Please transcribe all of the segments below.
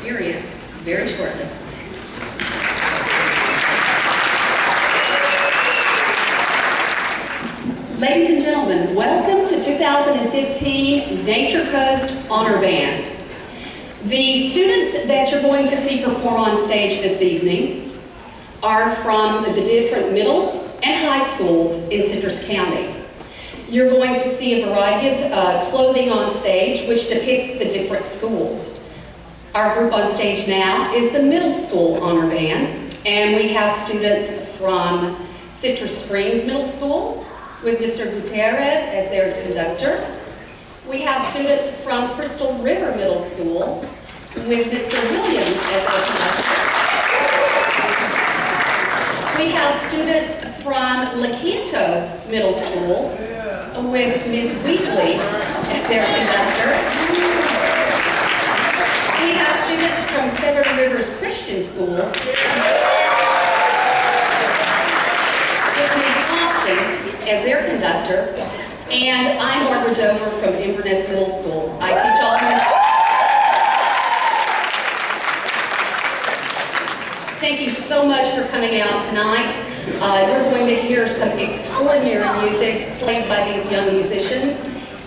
experience very shortly. Ladies and gentlemen, welcome to 2015 Nature Coast Honor Band. The students that you're going to see perform on stage this evening are from the different middle and high schools in Citrus County. You're going to see a variety of clothing on stage which depicts the different schools. Our group on stage now is the Middle School Honor Band, and we have students from Citrus Springs Middle School with Mr. Gutierrez as their conductor. We have students from Crystal River Middle School with Mr. Williams as their conductor. We have students from Lecanto Middle School with Ms. Wheatley as their conductor. We have students from Seven Rivers Christian School with Ms. Thompson as their conductor, and I'm Barbara Dover from Inverness Middle School. I teach all music. Thank you so much for coming out tonight. We're going to hear some extraordinary music played by these young musicians,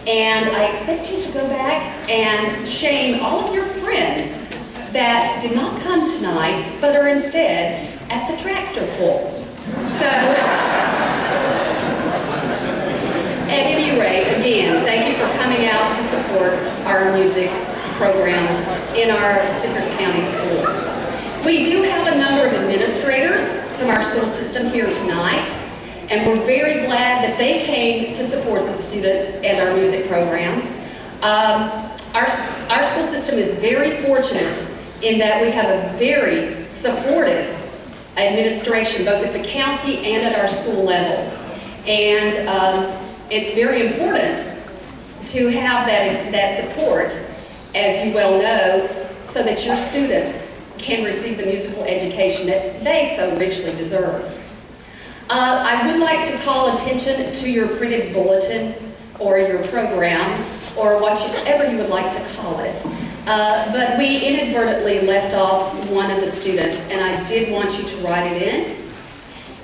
and I expect you to go back and shame all of your friends that did not come tonight, but are instead at the tractor pull. So, at any rate, again, thank you for coming out to support our music programs in our Citrus County schools. We do have a number of administrators from our school system here tonight, and we're very glad that they came to support the students and our music programs. Our school system is very fortunate in that we have a very supportive administration, both at the county and at our school levels. And it's very important to have that support, as you well know, so that your students can receive the musical education that they so richly deserve. I would like to call attention to your printed bulletin or your program, or whatever you would like to call it. But we inadvertently left off one of the students, and I did want you to write it in.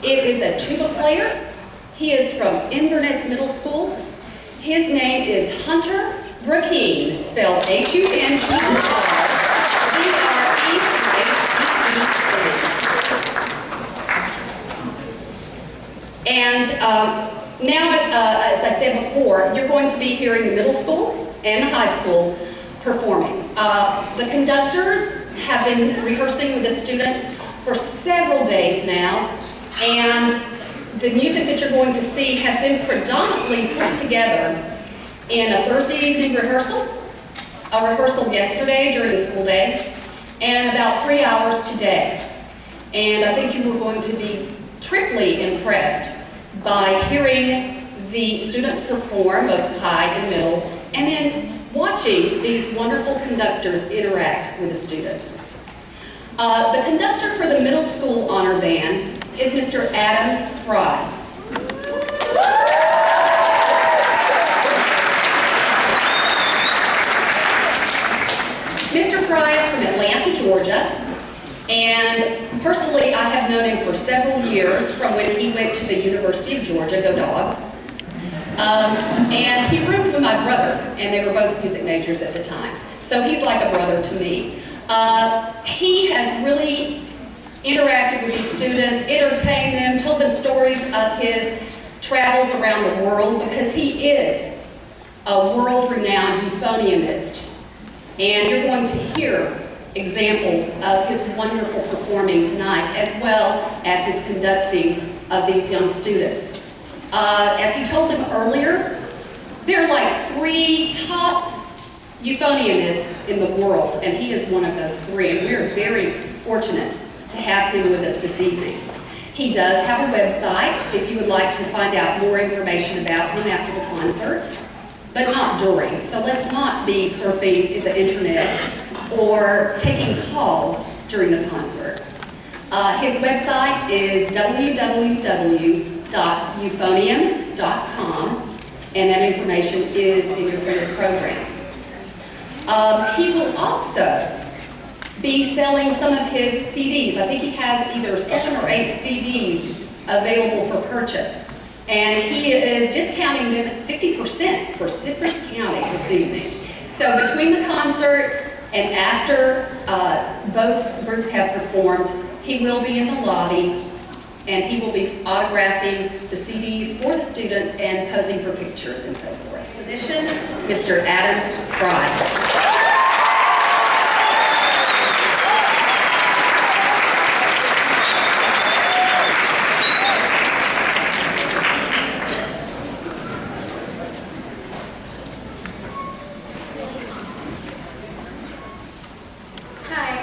It is a tuba player. He is from Inverness Middle School. His name is Hunter Brooking, spelled Hunter. And now, as I said before, you're going to be hearing the middle school and the high school performing. The conductors have been rehearsing with the students for several days now, and the music that you're going to see has been predominantly put together in a Thursday evening rehearsal, a rehearsal yesterday during the school day, and about 3 hours today. And I think you were going to be triply impressed by hearing the students perform, both high and middle, and then watching these wonderful conductors interact with the students. The conductor for the Middle School Honor Band is Mr. Adam Frey. Mr. Frey is from Atlanta, Georgia, and personally I have known him for several years from when he went to the University of Georgia, go Dogs. And he roomed with my brother, and they were both music majors at the time. So he's like a brother to me. He has really interacted with these students, entertained them, told them stories of his travels around the world, because he is a world-renowned euphoniumist. And you're going to hear examples of his wonderful performing tonight, as well as his conducting of these young students. As he told them earlier, there are like 3 top euphoniumists in the world, and he is one of those 3, and we're very fortunate to have him with us this evening. He does have a website if you would like to find out more information about him after the concert, but not during. So let's not be surfing the internet or taking calls during the concert. His website is www.euphonium.com, and that information is in your printed program. He will also be selling some of his CDs. I think he has either 7 or 8 CDs available for purchase. And he is discounting them at 50% for Citrus County this evening. So between the concerts and after both groups have performed, he will be in the lobby and he will be autographing the CDs for the students and posing for pictures and so forth. In addition, Mr. Adam Frey.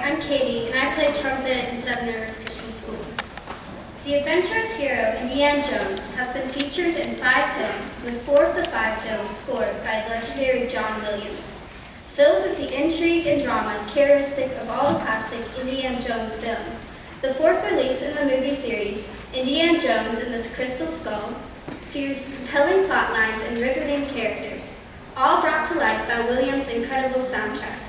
I'm Katie, and I play trumpet in Seven Rivers Christian School. The adventurous hero, Indiana Jones, has been featured in 5 films, with 4 of the 5 films scored by legendary John Williams. Filled with the intrigue and drama characteristic of all the classic Indiana Jones films, the 4th release in the movie series, Indiana Jones and the Crystal Skull, fused compelling plot lines and riveting characters, all brought to life by Williams' incredible soundtrack.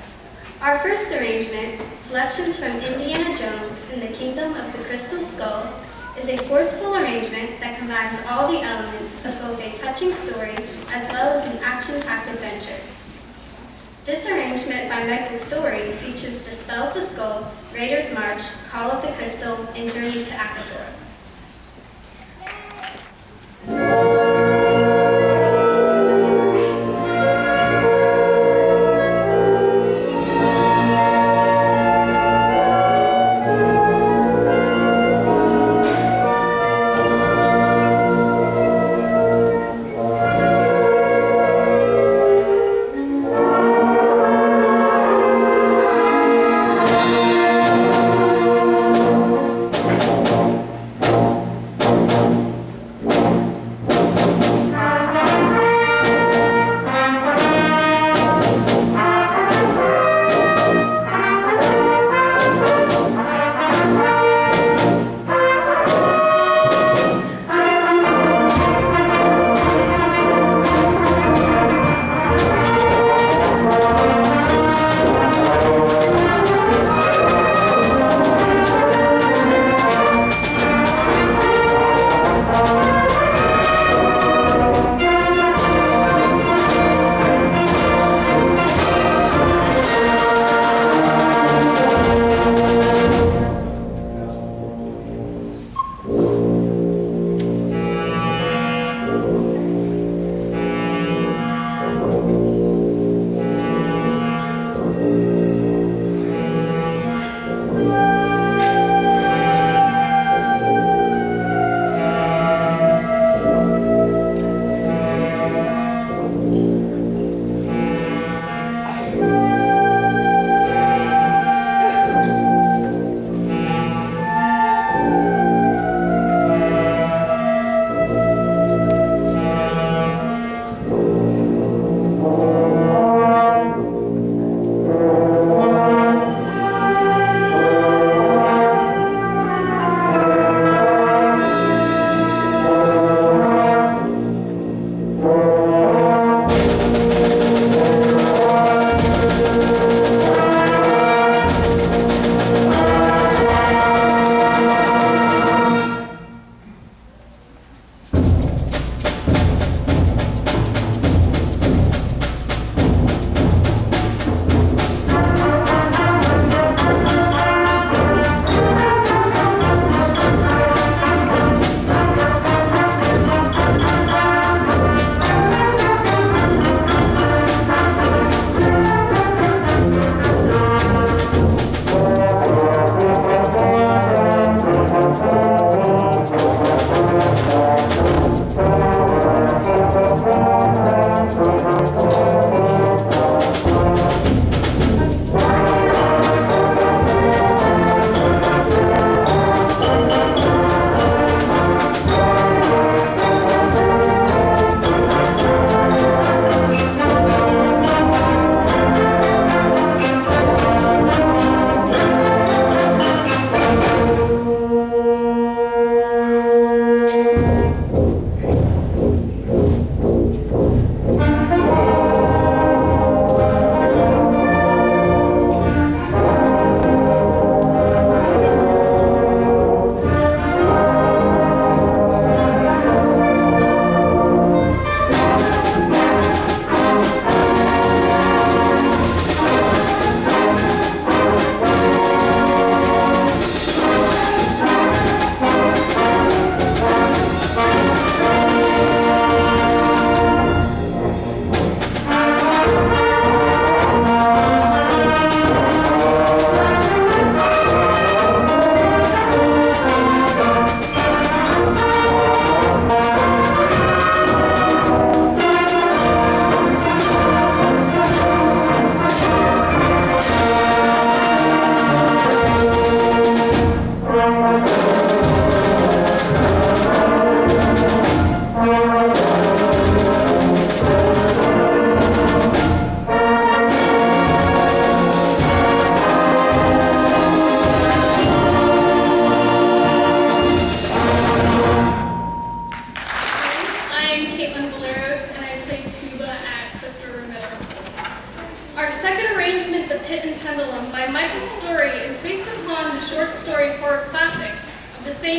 Our first arrangement, Selections from Indiana Jones and the Kingdom of the Crystal Skull, is a forceful arrangement that combines all the elements of both a touching story as well as an action-packed adventure. This arrangement by Michael Story features The Spell of the Skull, Raiders March, Call of the Crystal, and Journey to Akator.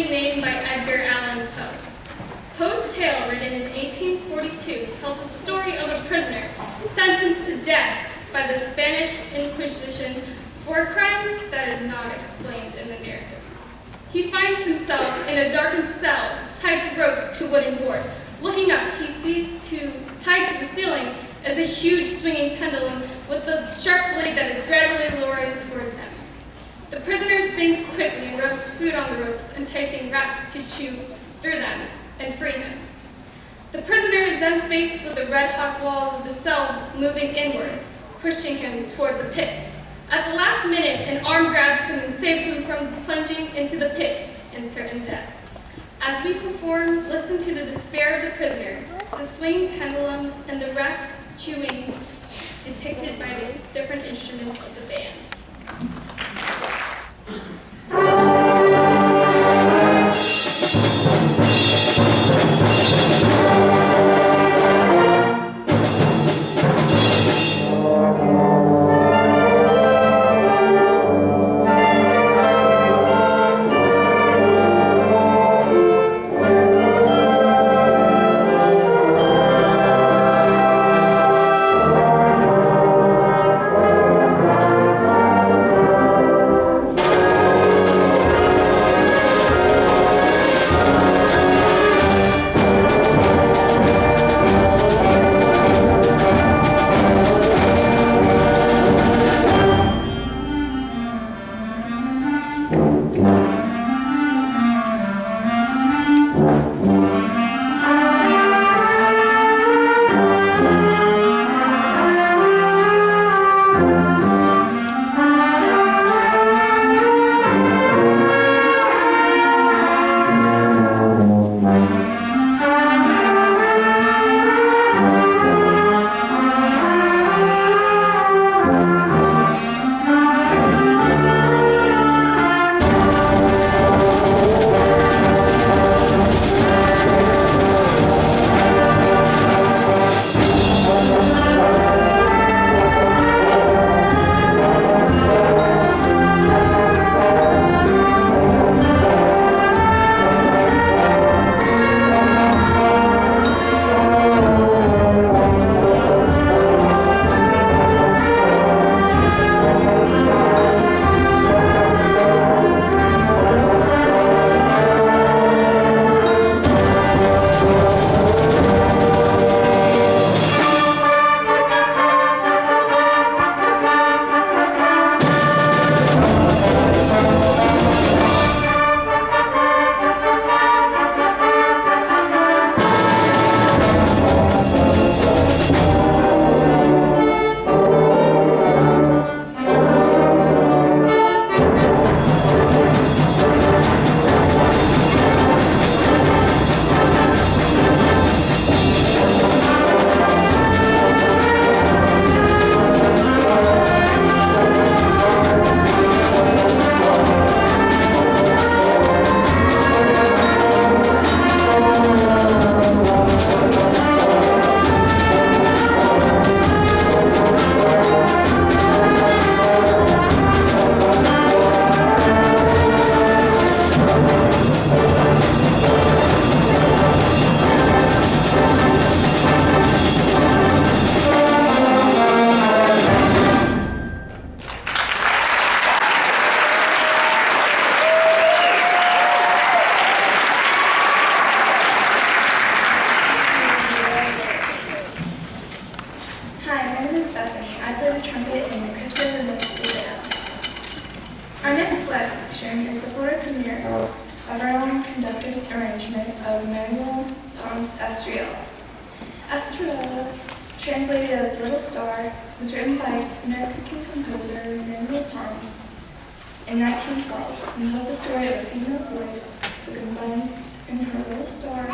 same name by Edgar Allan Poe. Poe's tale, written in 1842, tells the story of a prisoner sentenced to death by the Spanish Inquisition for a crime that is not explained in the narrative. He finds himself in a darkened cell, tied to ropes to a wooden board. Looking up, he sees tied to the ceiling is a huge swinging pendulum with a sharp blade that is gradually lowering towards him. The prisoner thinks quickly and rubs food on the ropes, enticing rats to chew through them and free him. The prisoner is then faced with the red-hot walls of the cell moving inward, pushing him towards the pit. At the last minute, an arm grabs him and saves him from plunging into the pit in certain death. As we perform, listen to the despair of the prisoner, the swinging pendulum, and the rats chewing depicted by the different instruments of the band. Estrella, translated as Little Star, was written by Mexican composer Manuel Ponce in 1912 and tells the story of a female voice who confines in her little star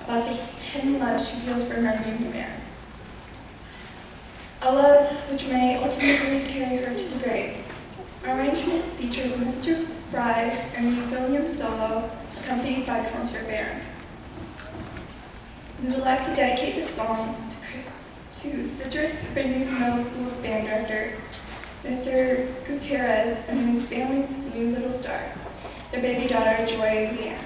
about the hidden love she feels for her new man. A love which may ultimately carry her to the grave. Arrangement features Mr. Frey and the euphonium solo, accompanied by concert band. We would like to dedicate this song to Citrus Springs Middle School's band director, Mr. Gutierrez, and his family's new little star. their baby daughter, Joy Leanne.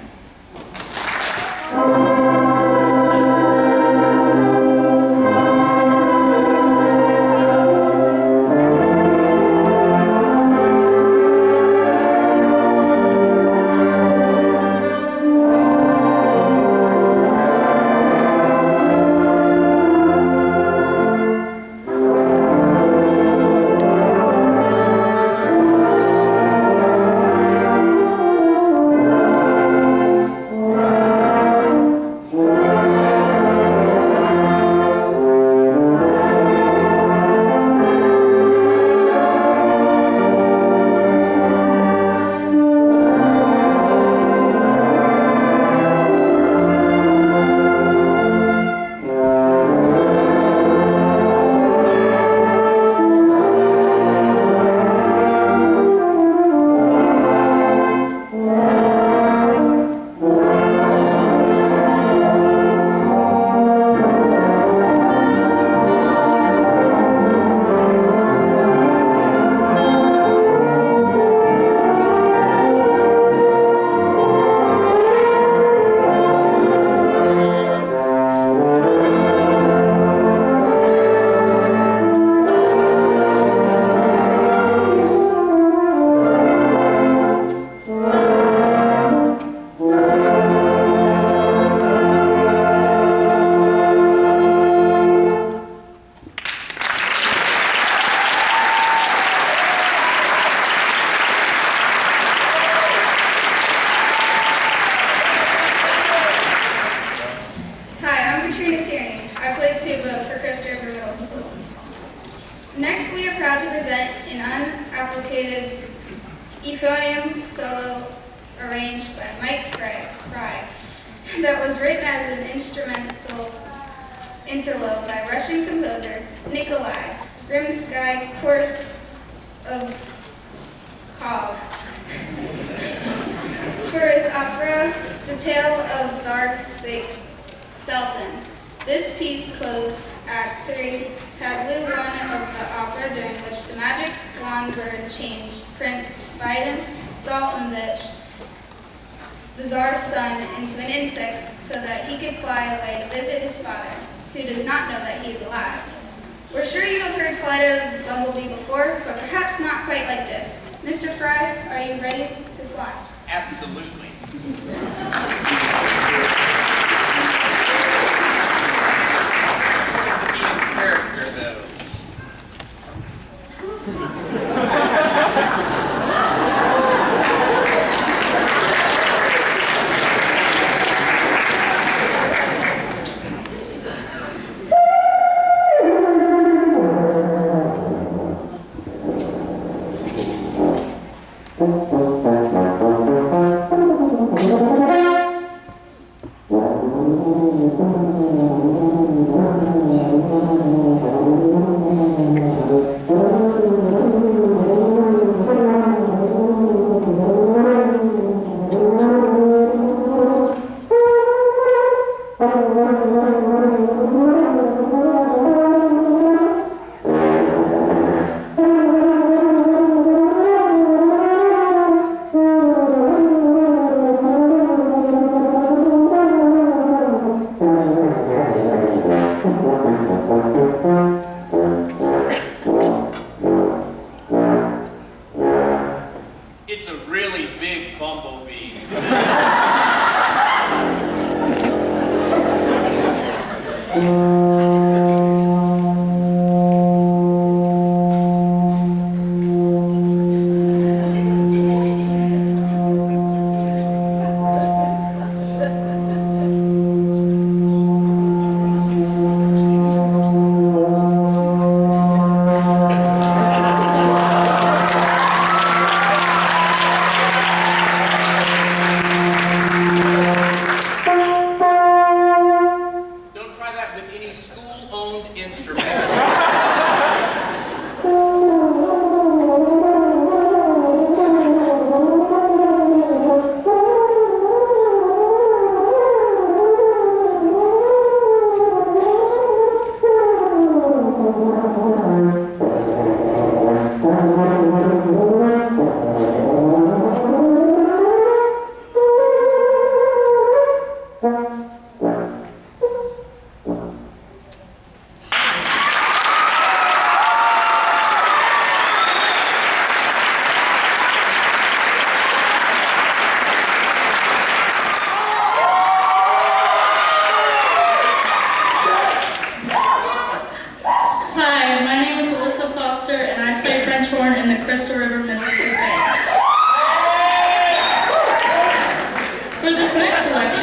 Next, we are proud to present an unapplicated euphonium solo arranged by Mike Frey that was written as an instrumental interlude by Russian composer Nikolai Rimsky-Korsakov for his opera The Tale of Tsar Sultan. This piece closed Act 3, Tableau 1 of the opera, during which the magic swan bird changed Prince Biden Sultanovich, the Tsar's son, into an insect so that he could fly away to visit his father, who does not know that he is alive. We're sure you have heard Flight of the Bumblebee before, but perhaps not quite like this. Mr. Frey, are you ready to fly? Absolutely. Character, though.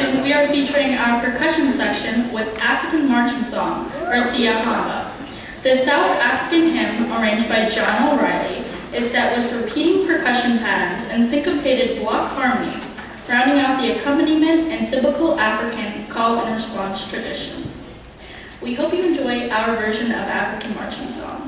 addition, we are featuring our percussion section with African Marching Song, or Siyahamba. The South African hymn, arranged by John O'Reilly, is set with repeating percussion patterns and syncopated block harmonies, rounding out the accompaniment and typical African call and response tradition. We hope you enjoy our version of African Marching Song.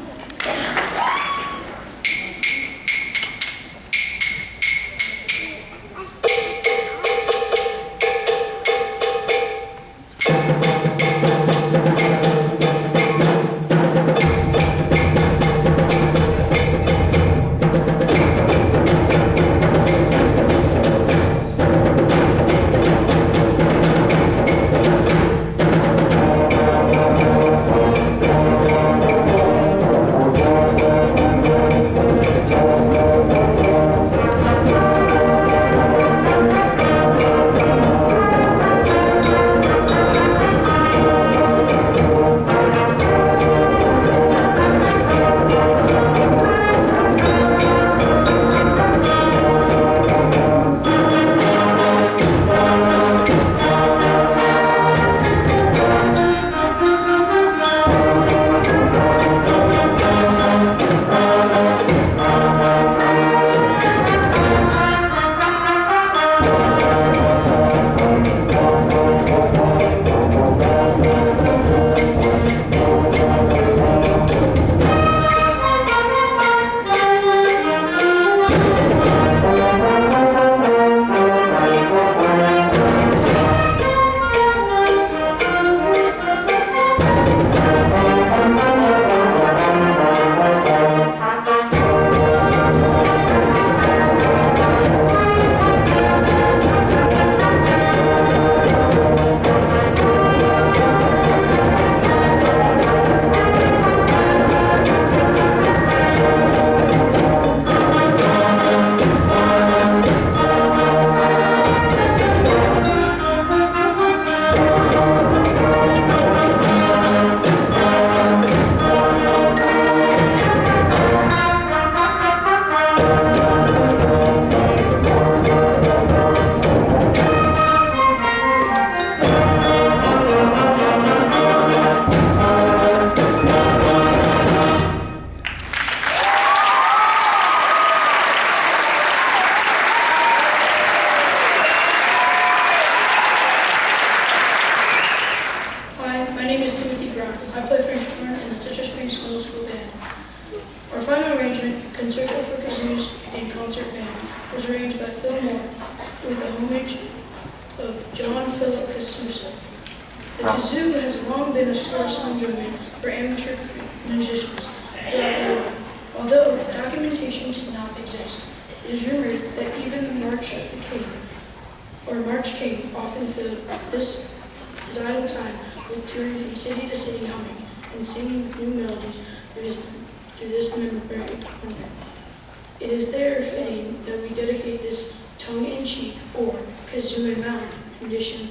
It is there fitting that we dedicate this tongue-in-cheek or kazoo and mallet rendition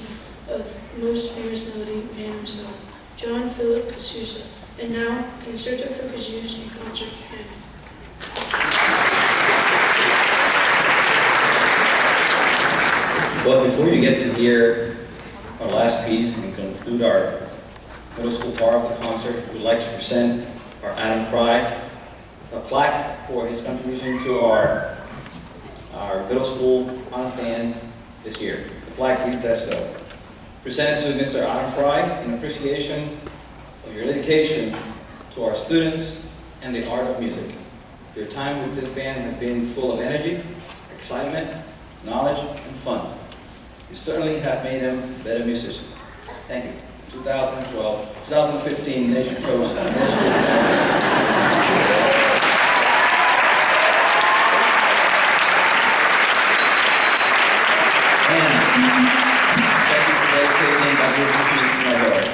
of most famous melody man himself, John Philip Kasusa, and now Concerto for Kazoos and Concert Band. Well, before you get to hear our last piece and conclude our middle school part of the concert, we'd like to present our Adam Frey a plaque for his contribution to our middle school honors band this year. The plaque reads as so: presented to Mr. Adam Frey in appreciation of your dedication to our students and the art of music. Your time with this band has been full of energy, excitement, knowledge, and fun. You certainly have made them better musicians. Thank you. 2015 Nation Coast Middle School. And thank you for dedicating my business piece to my daughter.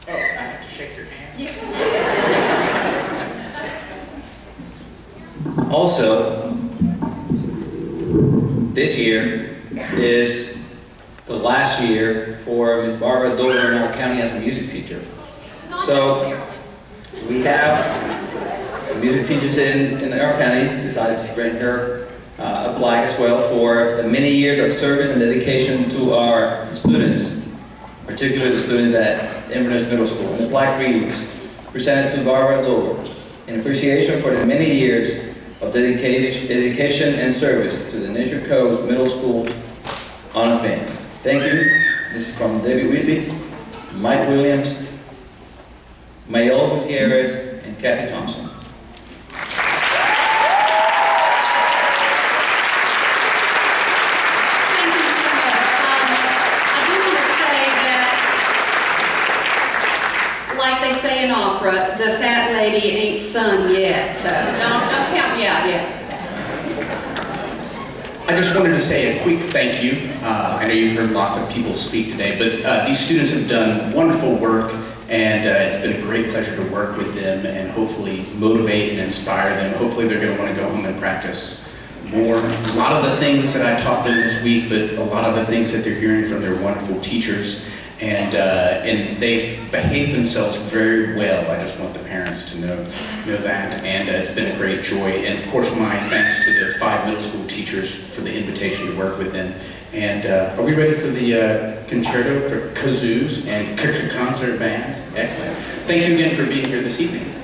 Oh, I have to shake your hand? Yes. Also, this year is the last year for Ms. Barbara Dover in our county as a music teacher. So we have music teachers in our county decided to grant her a plaque as well for the many years of service and dedication to our students, particularly the students at Inverness Middle School. And the plaque reads, presented to Barbara Lower, in appreciation for the many years of dedication and service to the Nature Coast Middle School Honors Band. Thank you. This is from David Whitley, Mike Williams, Mayol Gutierrez, and Kathy Thompson. Thank you so much. I do want to say that, like they say in opera, the fat lady ain't sung yet, so don't count me out yet. I just wanted to say a quick thank you. I know you've heard lots of people speak today, but these students have done wonderful work, and it's been a great pleasure to work with them and hopefully motivate and inspire them. Hopefully they're going to want to go home and practice more. A lot of the things that I taught them this week, but a lot of the things that they're hearing from their wonderful teachers, and they've behaved themselves very well. I just want the parents to know that, and it's been a great joy. And of course, my thanks to the 5 middle school teachers for the invitation to work with them. And are we ready for the concerto for kazoos and concert band? Excellent. Thank you again for being here this evening.